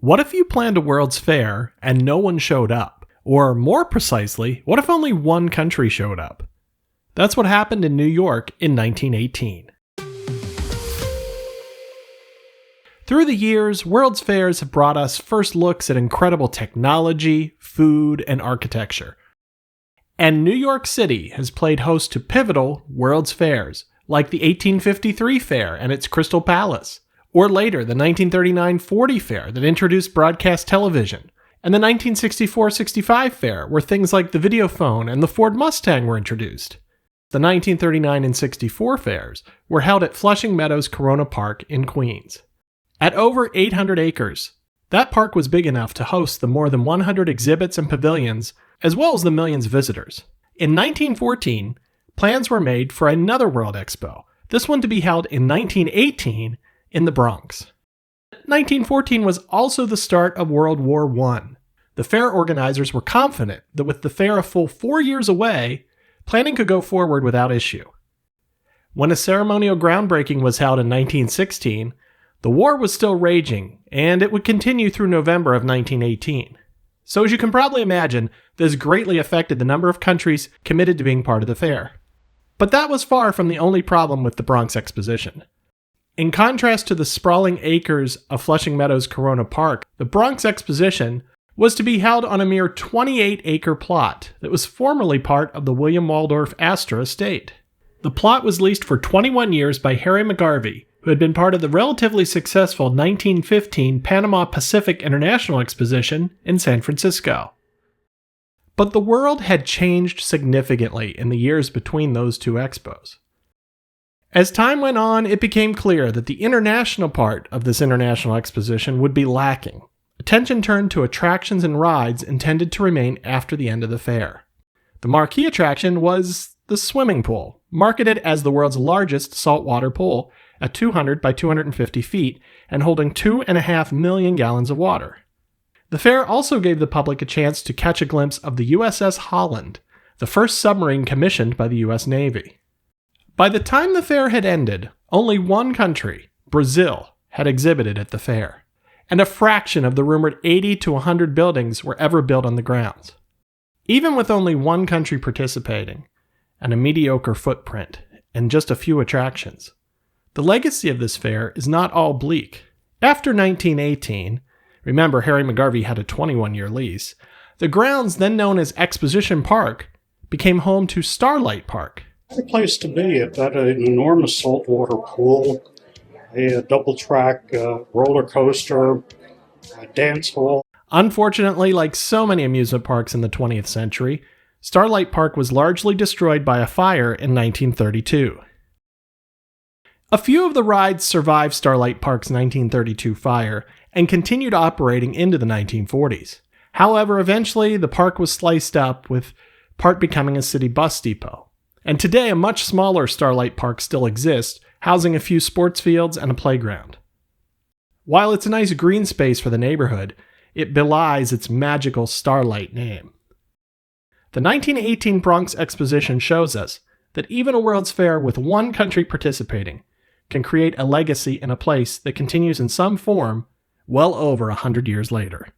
What if you planned a World's Fair and no one showed up? Or more precisely, what if only one country showed up? That's what happened in New York in 1918. Through the years, World's Fairs have brought us first looks at incredible technology, food, and architecture. And New York City has played host to pivotal World's Fairs, like the 1853 Fair and its Crystal Palace, or later the 1939-40 Fair that introduced broadcast television, and the 1964-65 Fair where things like the videophone and the Ford Mustang were introduced. The 1939 and 64 fairs were held at Flushing Meadows Corona Park in Queens. At over 800 acres, that park was big enough to host the more than 100 exhibits and pavilions, as well as the millions of visitors. In 1914, plans were made for another World Expo, this one to be held in 1918 in the Bronx. 1914 was also the start of World War I. The fair organizers were confident that with the fair a full 4 years away, planning could go forward without issue. When a ceremonial groundbreaking was held in 1916, the war was still raging, and it would continue through November of 1918. So as you can probably imagine, this greatly affected the number of countries committed to being part of the fair. But that was far from the only problem with the Bronx Exposition. In contrast to the sprawling acres of Flushing Meadows Corona Park, the Bronx Exposition was to be held on a mere 28-acre plot that was formerly part of the William Waldorf Astor estate. The plot was leased for 21 years by Harry McGarvey, who had been part of the relatively successful 1915 Panama Pacific International Exposition in San Francisco. But the world had changed significantly in the years between those two expos. As time went on, it became clear that the international part of this international exposition would be lacking. Attention turned to attractions and rides intended to remain after the end of the fair. The marquee attraction was the swimming pool, marketed as the world's largest saltwater pool at 200 by 250 feet and holding 2.5 million gallons of water. The fair also gave the public a chance to catch a glimpse of the USS Holland, the first submarine commissioned by the U.S. Navy. By the time the fair had ended, only one country, Brazil, had exhibited at the fair, and a fraction of the rumored 80 to 100 buildings were ever built on the grounds. Even with only one country participating, and a mediocre footprint, and just a few attractions, the legacy of this fair is not all bleak. After 1918, remember Harry McGarvey had a 21-year lease, the grounds then known as Exposition Park became home to Starlight Park. The place to be. It had an enormous saltwater pool, a double-track roller coaster, a dance hall. Unfortunately, like so many amusement parks in the 20th century, Starlight Park was largely destroyed by a fire in 1932. A few of the rides survived Starlight Park's 1932 fire and continued operating into the 1940s. However, eventually the park was sliced up, with part becoming a city bus depot. And today, a much smaller Starlight Park still exists, housing a few sports fields and a playground. While it's a nice green space for the neighborhood, it belies its magical Starlight name. The 1918 Bronx Exposition shows us that even a World's Fair with one country participating can create a legacy in a place that continues in some form well over 100 years later.